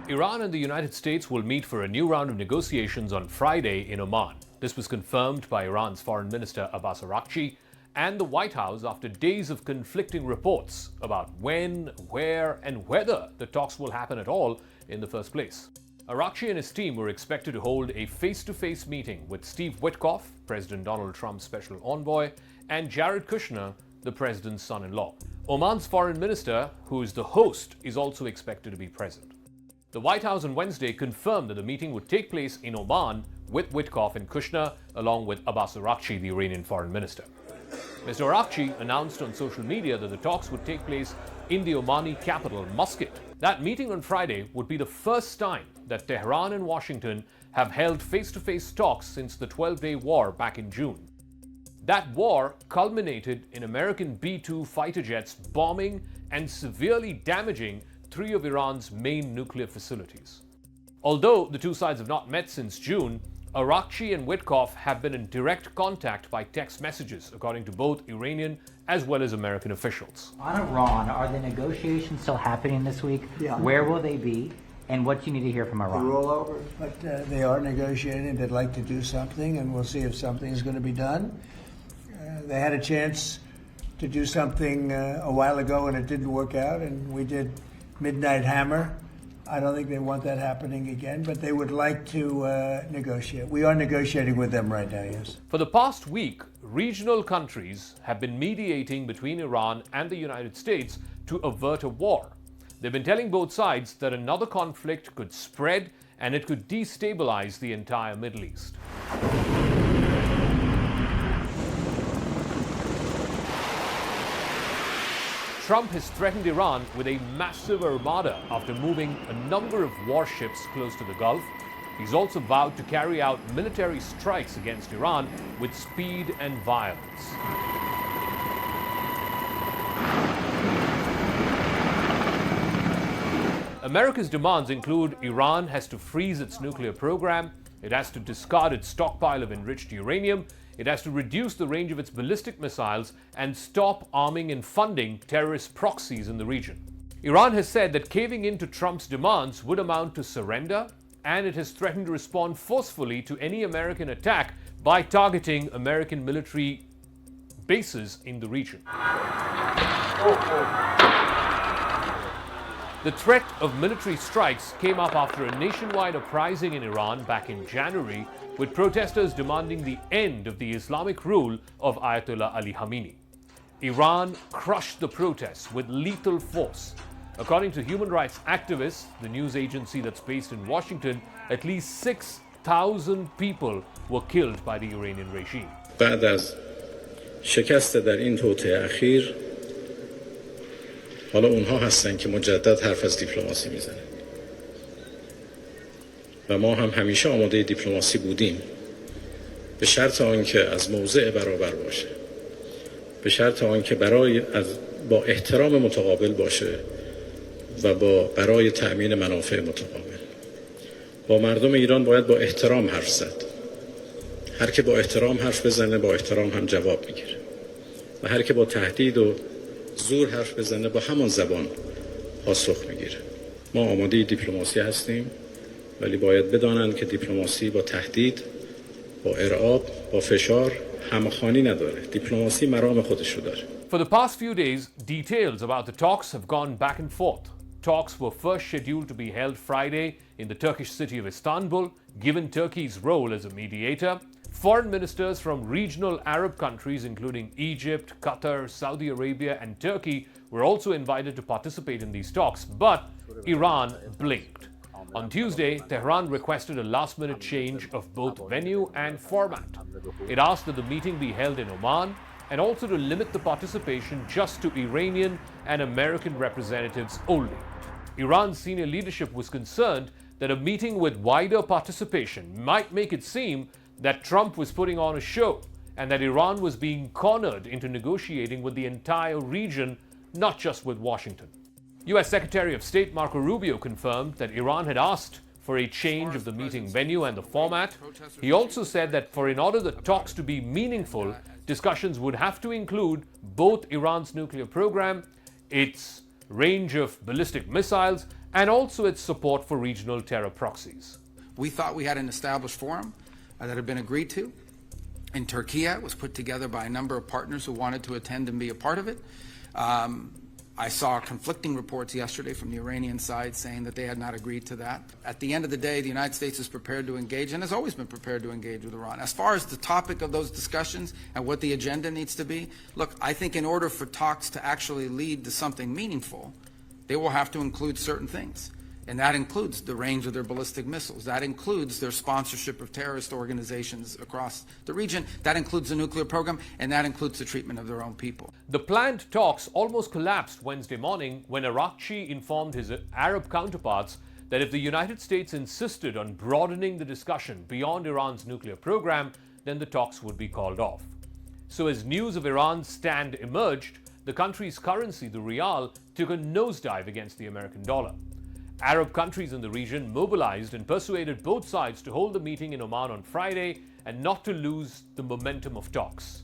Iran and the United States will meet for a new round of negotiations on Friday in Oman. This was confirmed by Iran's Foreign Minister Abbas Araqchi and the White House after days of conflicting reports about when, where, and whether the talks will happen at all in the first place. Araqchi and his team were expected to hold a face-to-face meeting with Steve Witkoff, President Donald Trump's special envoy, and Jared Kushner, the president's son-in-law. Oman's foreign minister, who is the host, is also expected to be present. The White House on Wednesday confirmed that the meeting would take place in Oman with Witkoff and Kushner, along with Abbas Araqchi, the Iranian foreign minister. Mr. Araqchi announced on social media that the talks would take place in the Omani capital, Muscat. That meeting on Friday would be the first time that Tehran and Washington have held face-to-face talks since the 12-day war back in June. That war culminated in American B-2 fighter jets bombing and severely damaging 3 of Iran's main nuclear facilities. Although the two sides have not met since June, Araqchi and Witkoff have been in direct contact by text messages, according to both Iranian as well as American officials. On Iran, are the negotiations still happening this week? Yeah. Where will they be? And what do you need to hear from Iran? They're all over. But they are negotiating. They'd like to do something, and we'll see if something is going to be done. They had a chance to do something a while ago, and it didn't work out, and we did Midnight Hammer. I don't think they want that happening again, but they would like to negotiate. We are negotiating with them right now, yes. For the past week, regional countries have been mediating between Iran and the United States to avert a war. They've been telling both sides that another conflict could spread and it could destabilize the entire Middle East. Trump has threatened Iran with a massive armada after moving a number of warships close to the Gulf. He's also vowed to carry out military strikes against Iran with speed and violence. America's demands include Iran has to freeze its nuclear program, it has to discard its stockpile of enriched uranium, it has to reduce the range of its ballistic missiles and stop arming and funding terrorist proxies in the region. Iran has said that caving in to Trump's demands would amount to surrender, and it has threatened to respond forcefully to any American attack by targeting American military bases in the region. The threat of military strikes came up after a nationwide uprising in Iran back in January, with protesters demanding the end of the Islamic rule of Ayatollah Ali Khamenei. Iran crushed the protests with lethal force. According to human rights activists, the news agency that's based in Washington, at least 6,000 people were killed by the Iranian regime. بعد از شکست در این توطئه اخیر حالا اونها هستن که مجدد حرف از دیپلماسی میزنن و ما هم همیشه آماده دیپلماسی بودیم به شرط آنکه از موضع برابر باشه به شرط آنکه با احترام متقابل باشه و برای تأمین منافع متقابل با مردم ایران باید با احترام حرف زد هر که با احترام حرف بزنه با احترام هم جواب میگیره و هر که با تهدید و زور حرف بزنه با همان زبان پاسخ میگیره ما آماده دیپلماسی هستیم ولی باید بدانند که دیپلماسی با تهدید با ارعاب با فشار همخوانی نداره دیپلماسی مرام خودش رو داره. For the past few days, details about the talks have gone back and forth. Talks were first scheduled to be held Friday in the Turkish city of Istanbul, given Turkey's role as a mediator. Foreign ministers from regional Arab countries including Egypt, Qatar, Saudi Arabia and Turkey were also invited to participate in these talks, but Iran blinked. On Tuesday, Tehran requested a last-minute change of both venue and format. It asked that the meeting be held in Oman and also to limit the participation just to Iranian and American representatives only. Iran's senior leadership was concerned that a meeting with wider participation might make it seem that Trump was putting on a show and that Iran was being cornered into negotiating with the entire region, not just with Washington. U.S. Secretary of State Marco Rubio confirmed that Iran had asked for a change of the meeting venue and the format. He also said that in order the talks to be meaningful, discussions would have to include both Iran's nuclear program, its range of ballistic missiles, and also its support for regional terror proxies. We thought we had an established forum that had been agreed to. In Turkey, it was put together by a number of partners who wanted to attend and be a part of it. I saw conflicting reports yesterday from the Iranian side saying that they had not agreed to that. At the end of the day, the United States is prepared to engage and has always been prepared to engage with Iran. As far as the topic of those discussions and what the agenda needs to be, look, I think in order for talks to actually lead to something meaningful, they will have to include certain things. And that includes the range of their ballistic missiles. That includes their sponsorship of terrorist organizations across the region. That includes the nuclear program, and that includes the treatment of their own people. The planned talks almost collapsed Wednesday morning when Araqchi informed his Arab counterparts that if the United States insisted on broadening the discussion beyond Iran's nuclear program, then the talks would be called off. So as news of Iran's stand emerged, the country's currency, the rial, took a nosedive against the American dollar. Arab countries in the region mobilized and persuaded both sides to hold the meeting in Oman on Friday and not to lose the momentum of talks.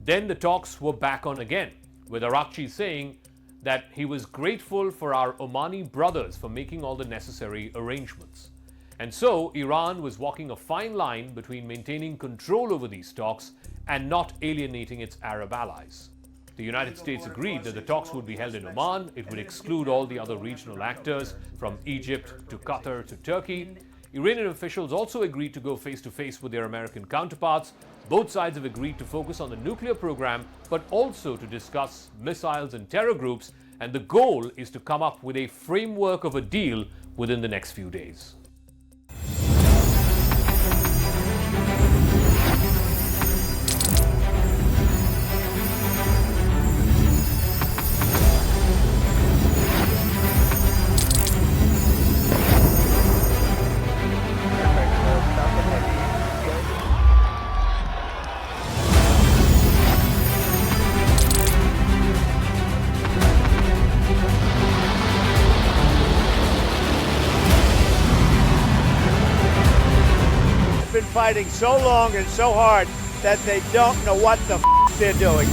Then the talks were back on again, with Araqchi saying that he was grateful for our Omani brothers for making all the necessary arrangements. And so Iran was walking a fine line between maintaining control over these talks and not alienating its Arab allies. The United States agreed that the talks would be held in Oman. It would exclude all the other regional actors, from Egypt to Qatar to Turkey. Iranian officials also agreed to go face-to-face with their American counterparts. Both sides have agreed to focus on the nuclear program, but also to discuss missiles and terror groups, and the goal is to come up with a framework of a deal within the next few days. Been fighting so long and so hard that they don't know what the they're doing.